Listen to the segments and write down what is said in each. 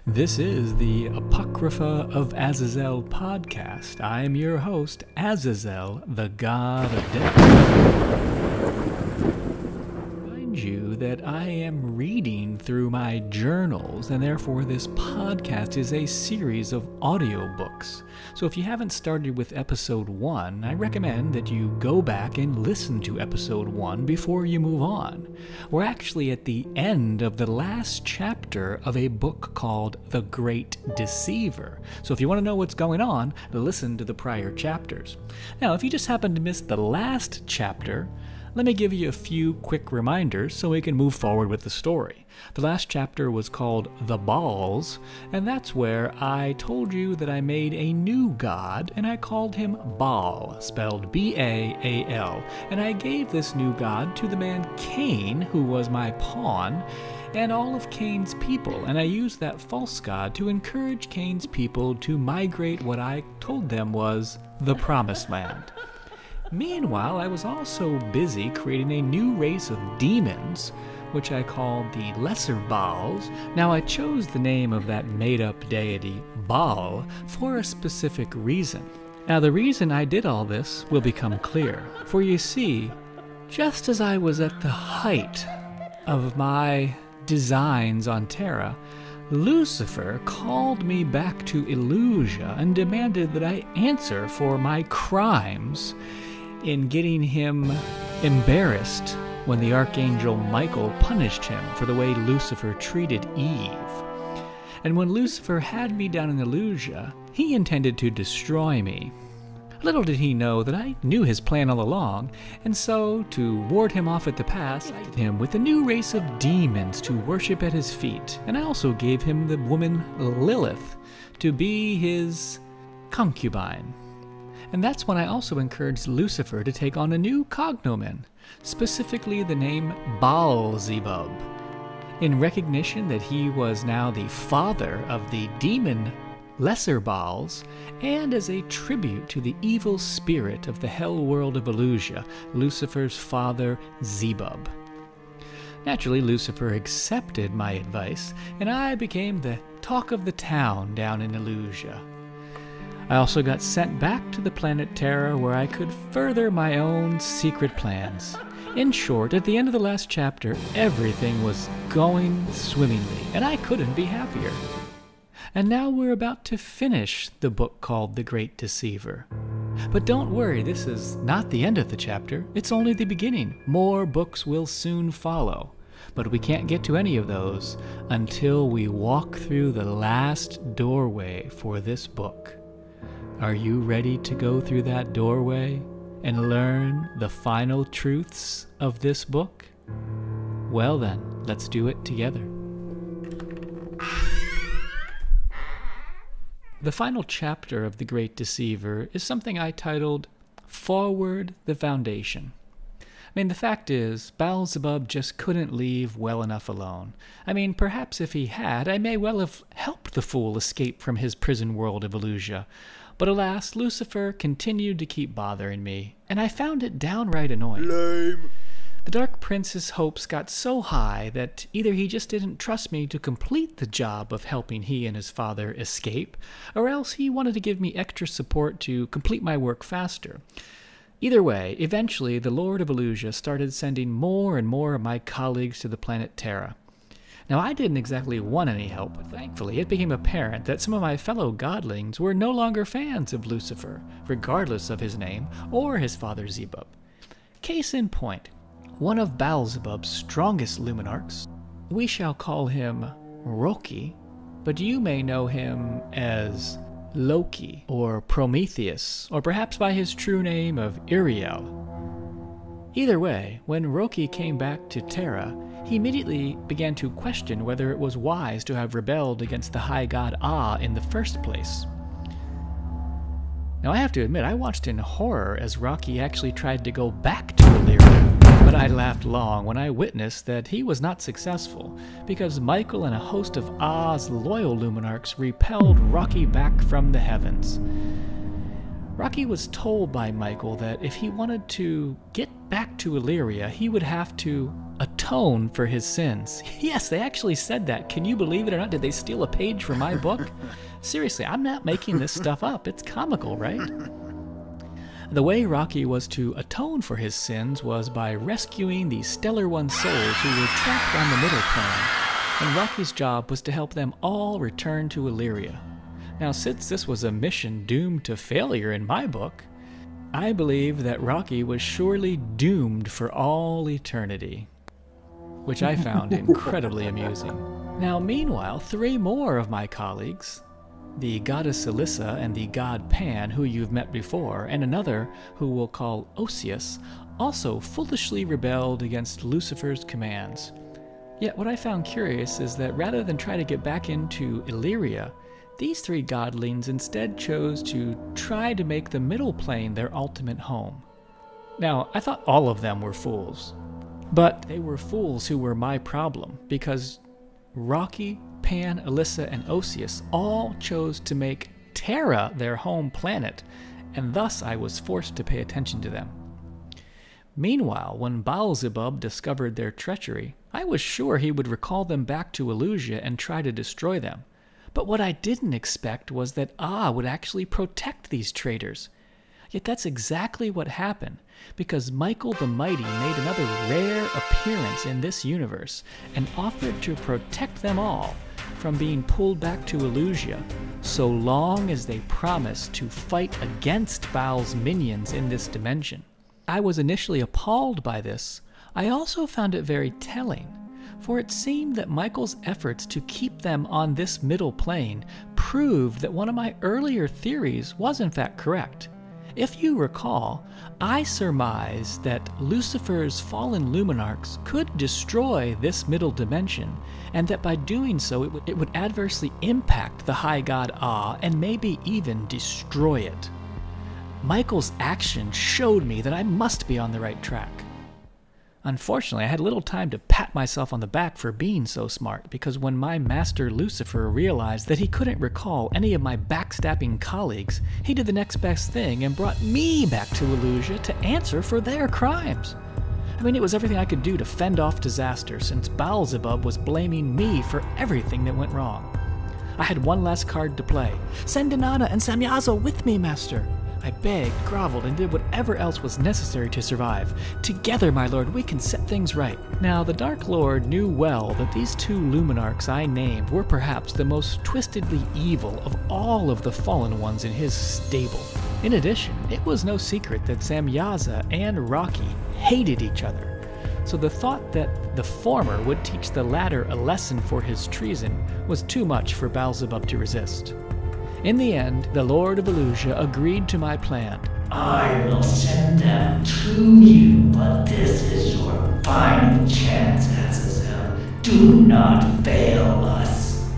This is the Apocrypha of Azazel podcast. I am your host, Azazel, the god of death. Remind you that I am reading through my journals, and therefore this podcast is a series of audiobooks. So if you haven't started with episode 1, I recommend that you go back and listen to episode 1 before you move on. We're actually at the end of the last chapter of a book called The Great Deceiver. So if you want to know what's going on, listen to the prior chapters. Now, if you just happen to miss the last chapter, let me give you a few quick reminders so we can move forward with the story. The last chapter was called The Balls, and that's where I told you that I made a new god, and I called him Baal, spelled B-A-A-L, and I gave this new god to the man Kane, who was my pawn, and all of Kane's people, and I used that false god to encourage Kane's people to migrate what I told them was the Promised Land. Meanwhile, I was also busy creating a new race of demons, which I called the Lesser Baals. Now, I chose the name of that made-up deity, Baal, for a specific reason. Now, the reason I did all this will become clear. For you see, just as I was at the height of my designs on Terra, Lucifer called me back to Illusia and demanded that I answer for my crimes in getting him embarrassed when the Archangel Michael punished him for the way Lucifer treated Eve. And when Lucifer had me down in Illusia, he intended to destroy me. Little did he know that I knew his plan all along, and so, to ward him off at the pass, I did him with a new race of demons to worship at his feet, and I also gave him the woman Lilith to be his concubine. And that's when I also encouraged Lucifer to take on a new cognomen, specifically the name Baalzebub, in recognition that he was now the father of the demon Lesser Baals, and as a tribute to the evil spirit of the hell world of Illusia, Lucifer's father Zebub. Naturally, Lucifer accepted my advice, and I became the talk of the town down in Illusia. I also got sent back to the planet Terra, where I could further my own secret plans. In short, at the end of the last chapter, everything was going swimmingly, and I couldn't be happier. And now we're about to finish the book called The Great Deceiver. But don't worry, this is not the end of the chapter. It's only the beginning. More books will soon follow. But we can't get to any of those until we walk through the last doorway for this book. Are you ready to go through that doorway and learn the final truths of this book? Well then, let's do it together. The final chapter of The Great Deceiver is something I titled Forward the Foundation. I mean, the fact is, Baalzebub just couldn't leave well enough alone. I mean, perhaps if he had, I may well have helped the fool escape from his prison world of Illusia. But alas, Lucifer continued to keep bothering me, and I found it downright annoying. Lame. The Dark Prince's hopes got so high that either he just didn't trust me to complete the job of helping he and his father escape, or else he wanted to give me extra support to complete my work faster. Either way, eventually the Lord of Illusia started sending more and more of my colleagues to the planet Terra. Now, I didn't exactly want any help, but thankfully it became apparent that some of my fellow godlings were no longer fans of Lucifer, regardless of his name or his father Zebub. Case in point, one of Baalzebub's strongest lumenarcs, we shall call him Roki, but you may know him as Loki or Prometheus, or perhaps by his true name of Uriel. Either way, when Roki came back to Terra, he immediately began to question whether it was wise to have rebelled against the high god Ah in the first place. Now, I have to admit, I watched in horror as Roki actually tried to go back to Illyria, but I laughed long when I witnessed that he was not successful, because Michael and a host of Ah's loyal lumenarcs repelled Roki back from the heavens. Roki was told by Michael that if he wanted to get back to Illyria, he would have to atone for his sins. Yes, they actually said that. Can you believe it or not? Did they steal a page from my book? Seriously, I'm not making this stuff up. It's comical, right? The way Rocky was to atone for his sins was by rescuing the Stellar One souls who were trapped on the middle plane, and Rocky's job was to help them all return to Illyria. Now, since this was a mission doomed to failure in my book, I believe that Rocky was surely doomed for all eternity, which I found incredibly amusing. Now, meanwhile, 3 more of my colleagues, the goddess Alyssa and the god Pan, who you've met before, and another who we'll call Osius, also foolishly rebelled against Lucifer's commands. Yet what I found curious is that rather than try to get back into Illyria, these 3 godlings instead chose to try to make the middle plane their ultimate home. Now, I thought all of them were fools, but they were fools who were my problem, because Rocky, Pan, Alyssa, and Osius all chose to make Terra their home planet, and thus I was forced to pay attention to them. Meanwhile, when Baalzebub discovered their treachery, I was sure he would recall them back to Illusia and try to destroy them. But what I didn't expect was that would actually protect these traitors. Yet that's exactly what happened, because Michael the Mighty made another rare appearance in this universe and offered to protect them all from being pulled back to Illusia, so long as they promised to fight against Baal's minions in this dimension. I was initially appalled by this. I also found it very telling, for it seemed that Michael's efforts to keep them on this middle plane proved that one of my earlier theories was in fact correct. If you recall, I surmised that Lucifer's fallen lumenarcs could destroy this middle dimension, and that by doing so it would adversely impact the high god and maybe even destroy it. Michael's action showed me that I must be on the right track. Unfortunately, I had little time to pat myself on the back for being so smart, because when my master Lucifer realized that he couldn't recall any of my backstabbing colleagues, he did the next best thing and brought me back to Illusia to answer for their crimes. I mean, it was everything I could do to fend off disaster, since Baalzebub was blaming me for everything that went wrong. I had one last card to play. Send Inanna and Samyaza with me, master. I begged, groveled, and did whatever else was necessary to survive. Together, my lord, we can set things right. Now, the Dark Lord knew well that these 2 lumenarcs I named were perhaps the most twistedly evil of all of the fallen ones in his stable. In addition, it was no secret that Samyaza and Rocky hated each other, so the thought that the former would teach the latter a lesson for his treason was too much for Baalzebub to resist. In the end, the Lord of Illusia agreed to my plan. I will send them to you, but this is your final chance, Azazel. Do not fail us.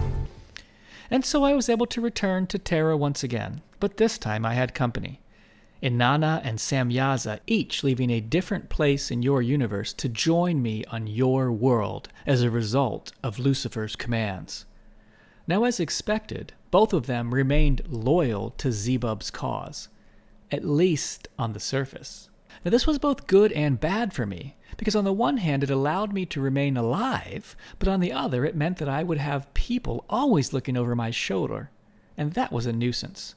And so I was able to return to Terra once again, but this time I had company. Inanna and Samyaza, each leaving a different place in your universe to join me on your world as a result of Lucifer's commands. Now, as expected, both of them remained loyal to Zebub's cause, at least on the surface. Now, this was both good and bad for me, because on the one hand it allowed me to remain alive, but on the other it meant that I would have people always looking over my shoulder, and that was a nuisance.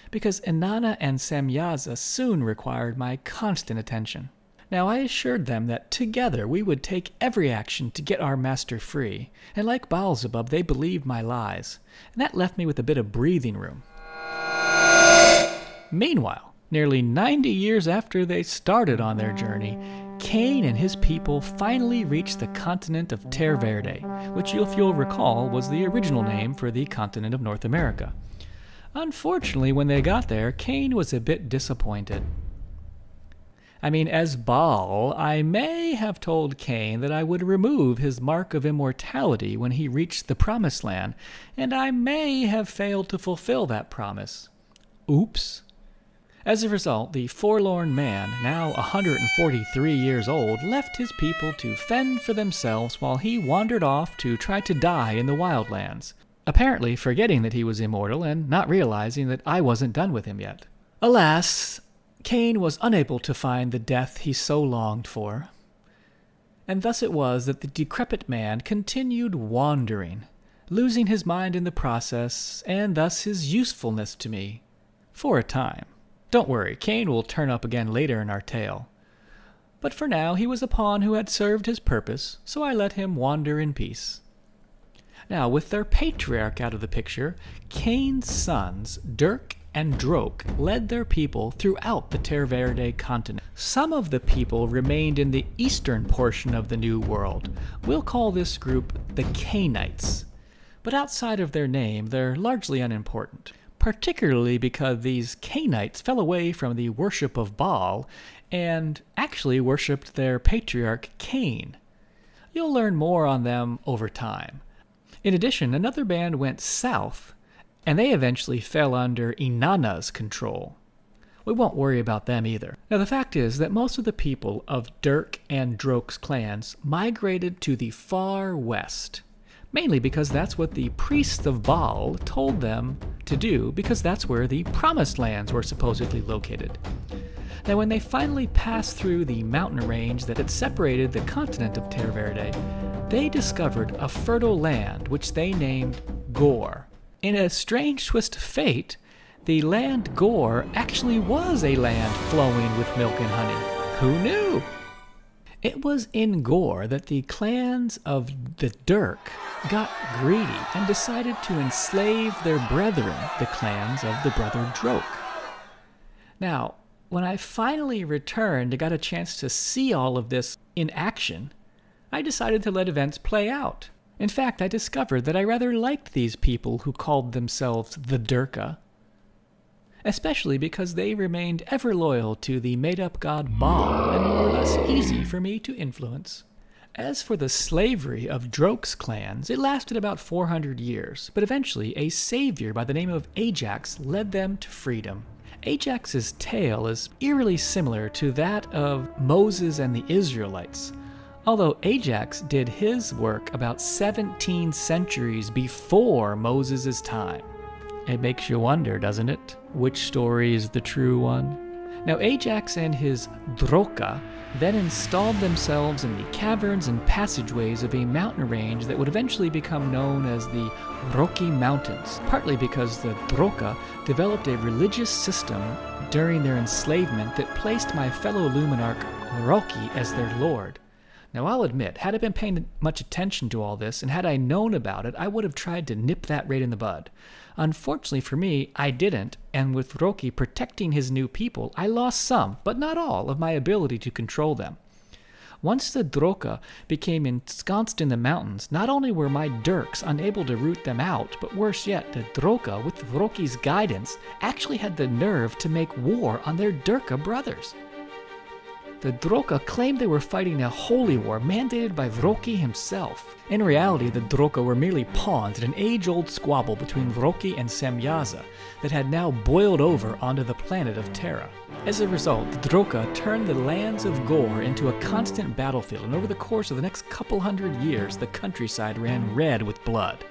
Because Inanna and Samyaza soon required my constant attention. Now, I assured them that together we would take every action to get our master free, and like Baalzebub, they believed my lies, and that left me with a bit of breathing room. Meanwhile, nearly 90 years after they started on their journey, Kane and his people finally reached the continent of Terra, which, if you'll recall, was the original name for the continent of North America. Unfortunately, when they got there, Kane was a bit disappointed. I mean, as Baal, I may have told Kane that I would remove his mark of immortality when he reached the Promised Land, and I may have failed to fulfill that promise. Oops. As a result, the forlorn man, now 143 years old, left his people to fend for themselves while he wandered off to try to die in the wildlands, apparently forgetting that he was immortal and not realizing that I wasn't done with him yet. Alas, Kane was unable to find the death he so longed for. And thus it was that the decrepit man continued wandering, losing his mind in the process, and thus his usefulness to me, for a time. Don't worry, Kane will turn up again later in our tale. But for now he was a pawn who had served his purpose, so I let him wander in peace. Now, with their patriarch out of the picture, Kane's sons, Dirk and Drok, led their people throughout the Terra continent. Some of the people remained in the eastern portion of the New World. We'll call this group the Canaanites. But outside of their name, they're largely unimportant, particularly because these Canaanites fell away from the worship of Baal and actually worshipped their patriarch Kane. You'll learn more on them over time. In addition, another band went south, and they eventually fell under Inanna's control. We won't worry about them either. Now, the fact is that most of the people of Dirk and Drok's clans migrated to the far west, mainly because that's what the priests of Baal told them to do, because that's where the promised lands were supposedly located. Now, when they finally passed through the mountain range that had separated the continent of Terra, they discovered a fertile land which they named Gore. In a strange twist of fate, the land Gore actually was a land flowing with milk and honey. Who knew? It was in Gore that the clans of the Dirk got greedy and decided to enslave their brethren, the clans of the brother Drok. Now, when I finally returned and got a chance to see all of this in action, I decided to let events play out. In fact, I discovered that I rather liked these people who called themselves the Drokka, especially because they remained ever loyal to the made-up god Baal and more or less easy for me to influence. As for the slavery of Drok's clans, it lasted about 400 years, but eventually a savior by the name of Ajax led them to freedom. Ajax's tale is eerily similar to that of Moses and the Israelites, although Ajax did his work about 17 centuries before Moses' time. It makes you wonder, doesn't it? Which story is the true one? Now, Ajax and his Drokka then installed themselves in the caverns and passageways of a mountain range that would eventually become known as the Rocky Mountains, partly because the Drokka developed a religious system during their enslavement that placed my fellow lumenarc Rocky as their lord. Now, I'll admit, had I been paying much attention to all this, and had I known about it, I would have tried to nip that right in the bud. Unfortunately for me, I didn't, and with Rocky protecting his new people, I lost some, but not all, of my ability to control them. Once the Drokka became ensconced in the mountains, not only were my Dirks unable to root them out, but worse yet, the Drokka, with Rocky's guidance, actually had the nerve to make war on their Drokka brothers. The Drokka claimed they were fighting a holy war mandated by Rocky himself. In reality, the Drokka were merely pawns in an age-old squabble between Rocky and Semyaza that had now boiled over onto the planet of Terra. As a result, the Drokka turned the lands of Gore into a constant battlefield, and over the course of the next couple hundred years, the countryside ran red with blood.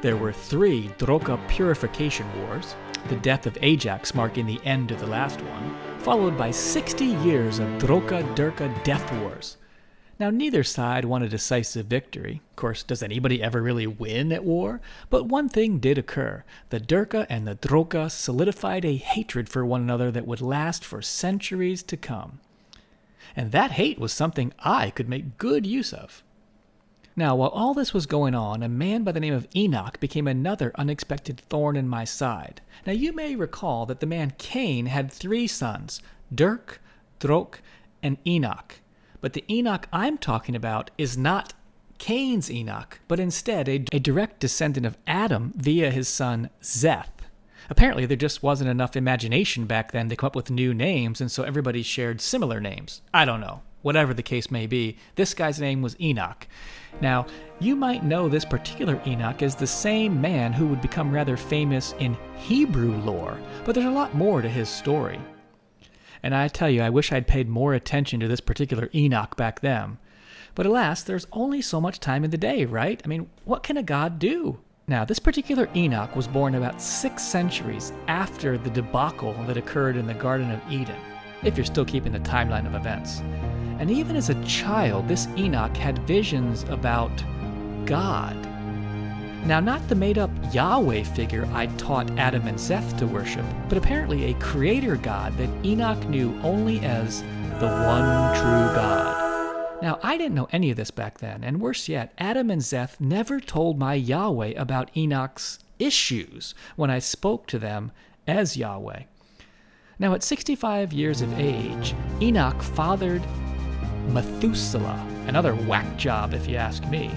There were 3 Drokka purification wars, the death of Ajax marking the end of the last one, followed by 60 years of Drokka-Durka death wars. Now, neither side won a decisive victory. Of course, does anybody ever really win at war? But one thing did occur. The Durka and the Drokka solidified a hatred for one another that would last for centuries to come. And that hate was something I could make good use of. Now, while all this was going on, a man by the name of Enoch became another unexpected thorn in my side. Now, you may recall that the man Kane had 3 sons, Dirk, Drok, and Enoch. But the Enoch I'm talking about is not Kane's Enoch, but instead a direct descendant of Adam via his son Zeth. Apparently, there just wasn't enough imagination back then to come up with new names, and so everybody shared similar names. I don't know. Whatever the case may be, this guy's name was Enoch. Now, you might know this particular Enoch as the same man who would become rather famous in Hebrew lore, but there's a lot more to his story. And I tell you, I wish I'd paid more attention to this particular Enoch back then. But alas, there's only so much time in the day, right? I mean, what can a god do? Now, this particular Enoch was born about 6 centuries after the debacle that occurred in the Garden of Eden, if you're still keeping the timeline of events. And even as a child, this Enoch had visions about God. Now, not the made-up Yahweh figure I taught Adam and Seth to worship, but apparently a creator God that Enoch knew only as the one true God. Now, I didn't know any of this back then, and worse yet, Adam and Seth never told my Yahweh about Enoch's issues when I spoke to them as Yahweh. Now, at 65 years of age, Enoch fathered Methuselah, another whack job if you ask me.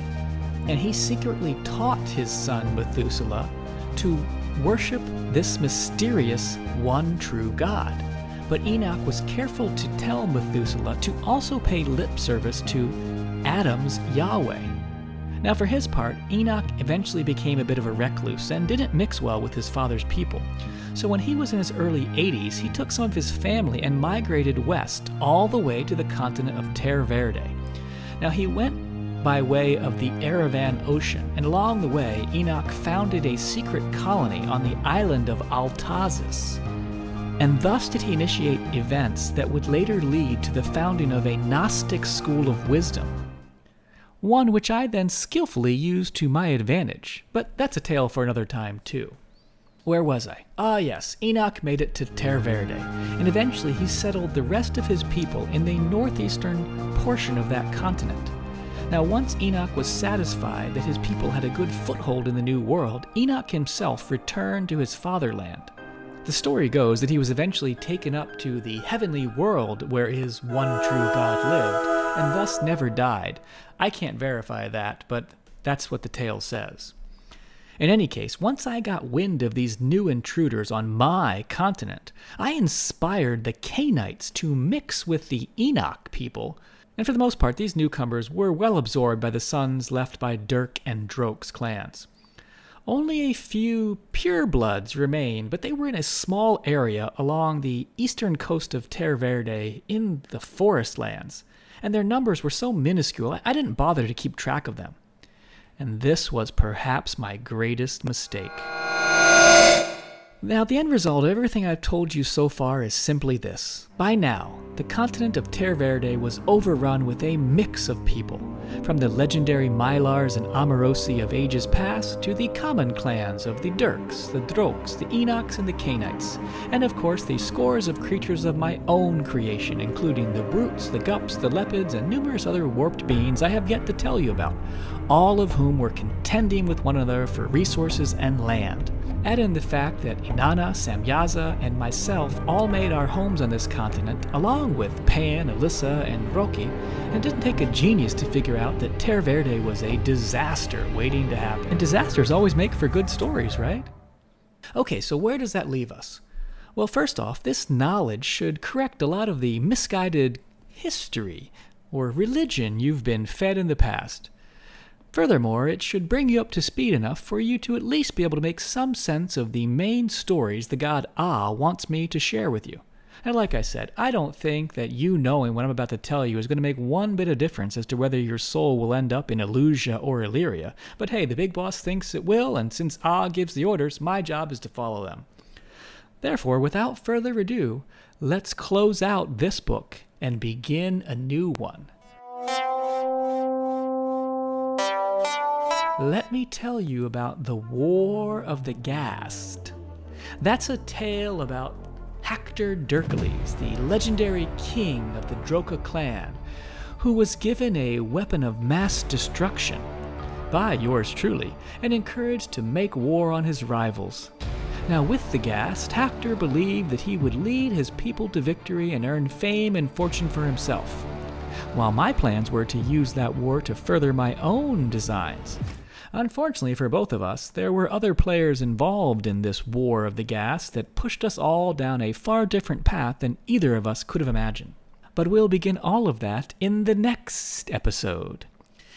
And he secretly taught his son Methuselah to worship this mysterious one true God. But Enoch was careful to tell Methuselah to also pay lip service to Adam's Yahweh. Now for his part, Enoch eventually became a bit of a recluse and didn't mix well with his father's people. So when he was in his early 80s, he took some of his family and migrated west all the way to the continent of Terra. Now he went by way of the Aravan Ocean, and along the way, Enoch founded a secret colony on the island of Altazis. And thus did he initiate events that would later lead to the founding of a Gnostic school of wisdom. One which I then skillfully used to my advantage, but that's a tale for another time too. Where was I? Ah yes, Enoch made it to Terra, and eventually he settled the rest of his people in the northeastern portion of that continent. Now, once Enoch was satisfied that his people had a good foothold in the New World, Enoch himself returned to his fatherland. The story goes that he was eventually taken up to the heavenly world where his one true God lived, and thus never died. I can't verify that, but that's what the tale says. In any case, once I got wind of these new intruders on my continent, I inspired the Canaanites to mix with the Enoch people. And for the most part, these newcomers were well absorbed by the sons left by Dirk and Drok's clans. Only a few purebloods remained, but they were in a small area along the eastern coast of Terra in the forest lands, and their numbers were so minuscule I didn't bother to keep track of them. And this was perhaps my greatest mistake. Now, the end result of everything I've told you so far is simply this. By now, the continent of Terra was overrun with a mix of people, from the legendary Mylars and Amarosi of ages past to the common clans of the Dirks, the Droks, the Enochs, and the Canaanites, and of course the scores of creatures of my own creation, including the brutes, the gups, the leopards, and numerous other warped beings I have yet to tell you about, all of whom were contending with one another for resources and land. Add in the fact that Inanna, Samyaza, and myself all made our homes on this continent, along with Pan, Alyssa, and Roki, and it didn't take a genius to figure out that Terra was a disaster waiting to happen. And disasters always make for good stories, right? Okay, so where does that leave us? Well, first off, this knowledge should correct a lot of the misguided history or religion you've been fed in the past. Furthermore, it should bring you up to speed enough for you to at least be able to make some sense of the main stories the god Ah wants me to share with you. And like I said, I don't think that you knowing what I'm about to tell you is going to make one bit of difference as to whether your soul will end up in Illusia or Illyria. But hey, the big boss thinks it will, and since Ah gives the orders, my job is to follow them. Therefore, without further ado, let's close out this book and begin a new one. Let me tell you about the War of the Ghast. That's a tale about Hacktor Derkillez, the legendary king of the Drokka clan, who was given a weapon of mass destruction by yours truly, and encouraged to make war on his rivals. Now with the Ghast, Hacktor believed that he would lead his people to victory and earn fame and fortune for himself, while my plans were to use that war to further my own designs. Unfortunately for both of us, there were other players involved in this War of the Ghast that pushed us all down a far different path than either of us could have imagined. But we'll begin all of that in the next episode.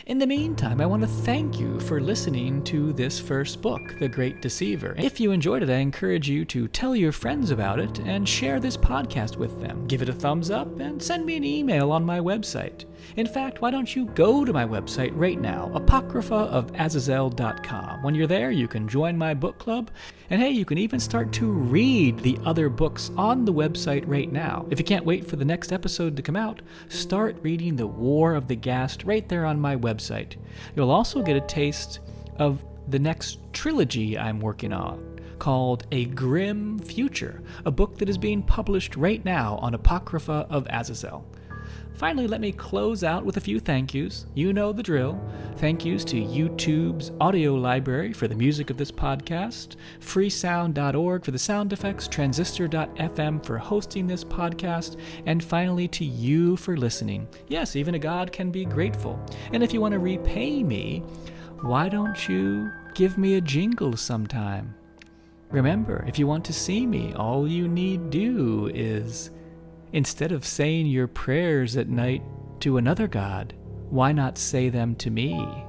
In the meantime, I want to thank you for listening to this first book, The Great Deceiver. If you enjoyed it, I encourage you to tell your friends about it and share this podcast with them. Give it a thumbs up and send me an email on my website. In fact, why don't you go to my website right now, apocryphaofazazel.com. When you're there, you can join my book club, and hey, you can even start to read the other books on the website right now. If you can't wait for the next episode to come out, start reading The War of the Ghast right there on my website. You'll also get a taste of the next trilogy I'm working on, called A Grim Future, a book that is being published right now on Apocrypha of Azazel. Finally, let me close out with a few thank yous. You know the drill. Thank yous to YouTube's audio library for the music of this podcast, freesound.org for the sound effects, transistor.fm for hosting this podcast, and finally to you for listening. Yes, even a god can be grateful. And if you want to repay me, why don't you give me a jingle sometime? Remember, if you want to see me, all you need do is, instead of saying your prayers at night to another god, why not say them to me?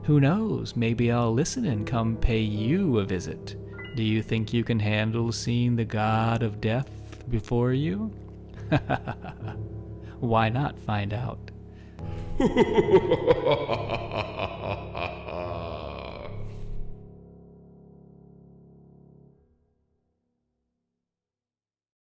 Who knows, maybe I'll listen and come pay you a visit. Do you think you can handle seeing the god of death before you? Why not find out?